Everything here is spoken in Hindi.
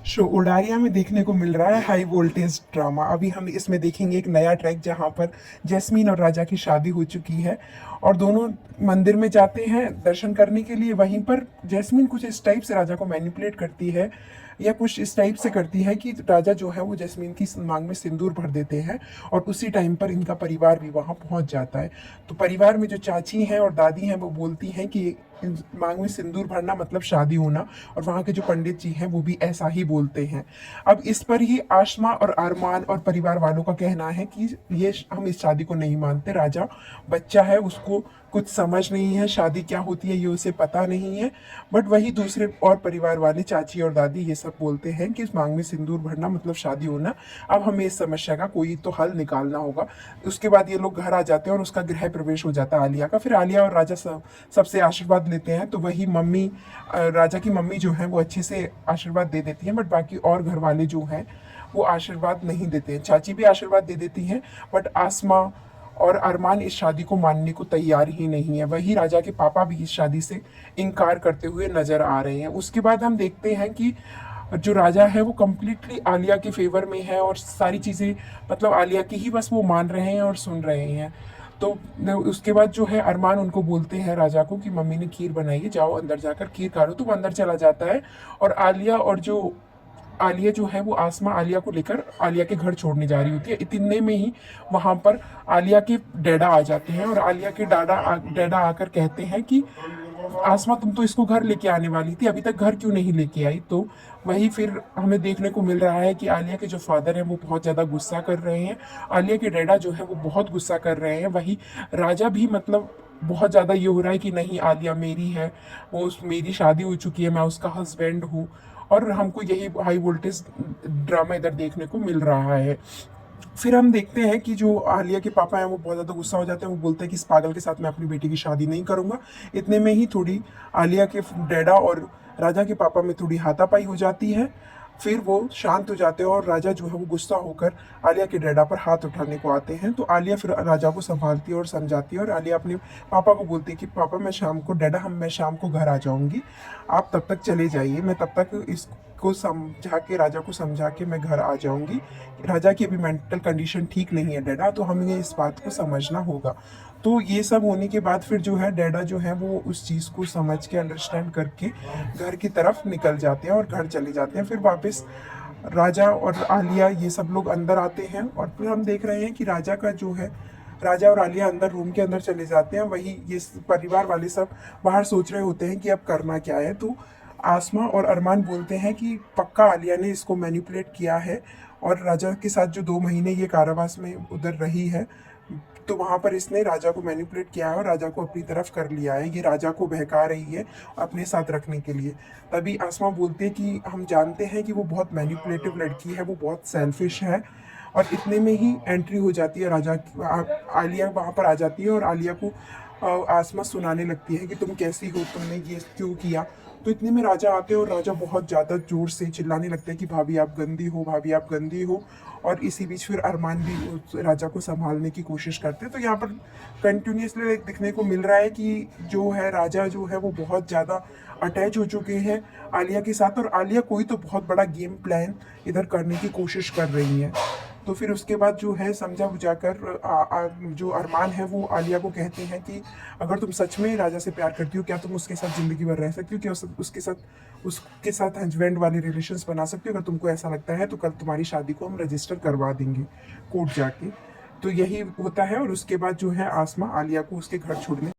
शो उडारिया में देखने को मिल रहा है हाई वोल्टेज ड्रामा। अभी हम इसमें देखेंगे एक नया ट्रैक जहां पर जैस्मीन और राजा की शादी हो चुकी है और दोनों मंदिर में जाते हैं दर्शन करने के लिए। वहीं पर जैस्मीन कुछ इस टाइप से राजा को मैनिपुलेट करती है या कुछ इस टाइप से करती है कि राजा जो है वो जैस्मीन की मांग में सिंदूर भर देते हैं और उसी टाइम पर इनका परिवार भी वहां पहुंच जाता है। तो परिवार में जो चाची हैं और दादी हैं वो बोलती हैं कि मांग में सिंदूर भरना मतलब शादी होना, और वहाँ के जो पंडित जी हैं वो भी ऐसा ही बोलते हैं। अब इस पर ही आशमा और अरमान और परिवार वालों का कहना है कि ये हम इस शादी को नहीं मानते। राजा बच्चा है, उसको कुछ समझ नहीं है, शादी क्या होती है ये उसे पता नहीं है। बट वही दूसरे और परिवार वाले चाची और दादी ये सब बोलते हैं कि इस मांग में सिंदूर भरना मतलब शादी होना। अब हमें इस समस्या का कोई तो हल निकालना होगा। उसके बाद ये लोग घर आ जाते हैं और उसका गृह प्रवेश हो जाता है आलिया का। फिर आलिया और राजा सबसे आशीर्वाद लेते हैं। तो वही मम्मी, राजा की मम्मी जो है वो अच्छे से आशीर्वाद दे देती हैं, बट बाकी और घर वाले जो हैं वो आशीर्वाद नहीं देते हैं। चाची भी आशीर्वाद दे देती हैं, बट आसमा और अरमान इस शादी को मानने को तैयार ही नहीं है। वही राजा के पापा भी इस शादी से इनकार करते हुए नजर आ रहे हैं। उसके बाद हम देखते हैं कि जो राजा है वो कम्प्लीटली आलिया के फेवर में है और सारी चीज़ें मतलब आलिया की ही बस वो मान रहे हैं और सुन रहे हैं। तो उसके बाद जो है अरमान उनको बोलते हैं राजा को कि मम्मी ने खीर बनाई है, जाओ अंदर जाकर खीर खा लो। तो वो अंदर चला जाता है और आलिया जो है वो आसमा आलिया को लेकर आलिया के घर छोड़ने जा रही होती है। इतने में ही वहां पर आलिया के डैडा आ जाते हैं और आलिया के डैडा आकर कहते हैं कि आसमा तुम तो इसको घर लेके आने वाली थी, अभी तक घर क्यों नहीं लेके आई। तो वही फिर हमें देखने को मिल रहा है कि आलिया के जो फादर हैं वो बहुत ज़्यादा गुस्सा कर रहे हैं, आलिया के डैडा जो है वो बहुत गुस्सा कर रहे हैं। वही राजा भी मतलब बहुत ज़्यादा ये हो रहा है कि नहीं आलिया मेरी है, मेरी शादी हो चुकी है, मैं उसका हस्बैंड हूँ। और हमको यही हाई वोल्टेज ड्रामा इधर देखने को मिल रहा है। फिर हम देखते हैं कि जो आलिया के पापा हैं वो बहुत ज़्यादा गुस्सा हो जाते हैं। वो बोलते हैं कि इस पागल के साथ मैं अपनी बेटी की शादी नहीं करूंगा। इतने में ही थोड़ी आलिया के डैडा और राजा के पापा में थोड़ी हाथापाई हो जाती है। फिर वो शांत हो जाते हैं और राजा जो है वो गुस्सा होकर आलिया के डैडा पर हाथ उठाने को आते हैं। तो आलिया फिर राजा को संभालती है और समझाती है और आलिया अपने पापा को बोलती है कि पापा मैं शाम को घर आ जाऊंगी, आप तब तक चले जाइए, मैं तब तक इसको समझा के राजा को समझा के मैं घर आ जाऊंगी। राजा की अभी मेंटल कंडीशन ठीक नहीं है डैडा, तो हमें इस बात को समझना होगा। तो ये सब होने के बाद फिर जो है डैडा जो है वो उस चीज़ को समझ के अंडरस्टैंड करके घर की तरफ निकल जाते हैं और घर चले जाते हैं। फिर वापस राजा और आलिया ये सब लोग अंदर आते हैं और फिर हम देख रहे हैं कि राजा और आलिया अंदर रूम के अंदर चले जाते हैं। वही ये परिवार वाले सब बाहर सोच रहे होते हैं कि अब करना क्या है। तो आसमा और अरमान बोलते हैं कि पक्का आलिया ने इसको मैनिपुलेट किया है और राजा के साथ जो 2 महीने ये कारावास में उधर रही है तो वहाँ पर इसने राजा को मैनिपुलेट किया है और राजा को अपनी तरफ कर लिया है। ये राजा को बहका रही है अपने साथ रखने के लिए। तभी आसमा बोलती है कि हम जानते हैं कि वो बहुत मैनिपुलेटिव लड़की है, वो बहुत सेल्फिश है। और इतने में ही एंट्री हो जाती है आलिया वहाँ पर आ जाती है और आलिया को आसमा सुनाने लगती है कि तुम कैसी हो, तुमने ये क्यों किया। तो इतने में राजा आते हैं और राजा बहुत ज़्यादा जोर से चिल्लाने लगते हैं कि भाभी आप गंदी हो, भाभी आप गंदी हो। और इसी बीच फिर अरमान भी उस राजा को संभालने की कोशिश करते हैं। तो यहाँ पर कंटिन्यूसली दिखने को मिल रहा है कि जो है राजा जो है वो बहुत ज़्यादा अटैच हो चुके हैं आलिया के साथ, और आलिया कोई तो बहुत बड़ा गेम प्लान इधर करने की कोशिश कर रही है। तो फिर उसके बाद जो है समझा बुझाकर जो अरमान है वो आलिया को कहते हैं कि अगर तुम सच में राजा से प्यार करती हो, क्या तुम उसके साथ ज़िंदगी भर रह सकती हो, क्या उसके साथ हस्बैंड वाले रिलेशंस बना सकती हो। अगर तुमको ऐसा लगता है तो कल तुम्हारी शादी को हम रजिस्टर करवा देंगे कोर्ट जाके। तो यही होता है और उसके बाद जो है आसमा आलिया को उसके घर छोड़ने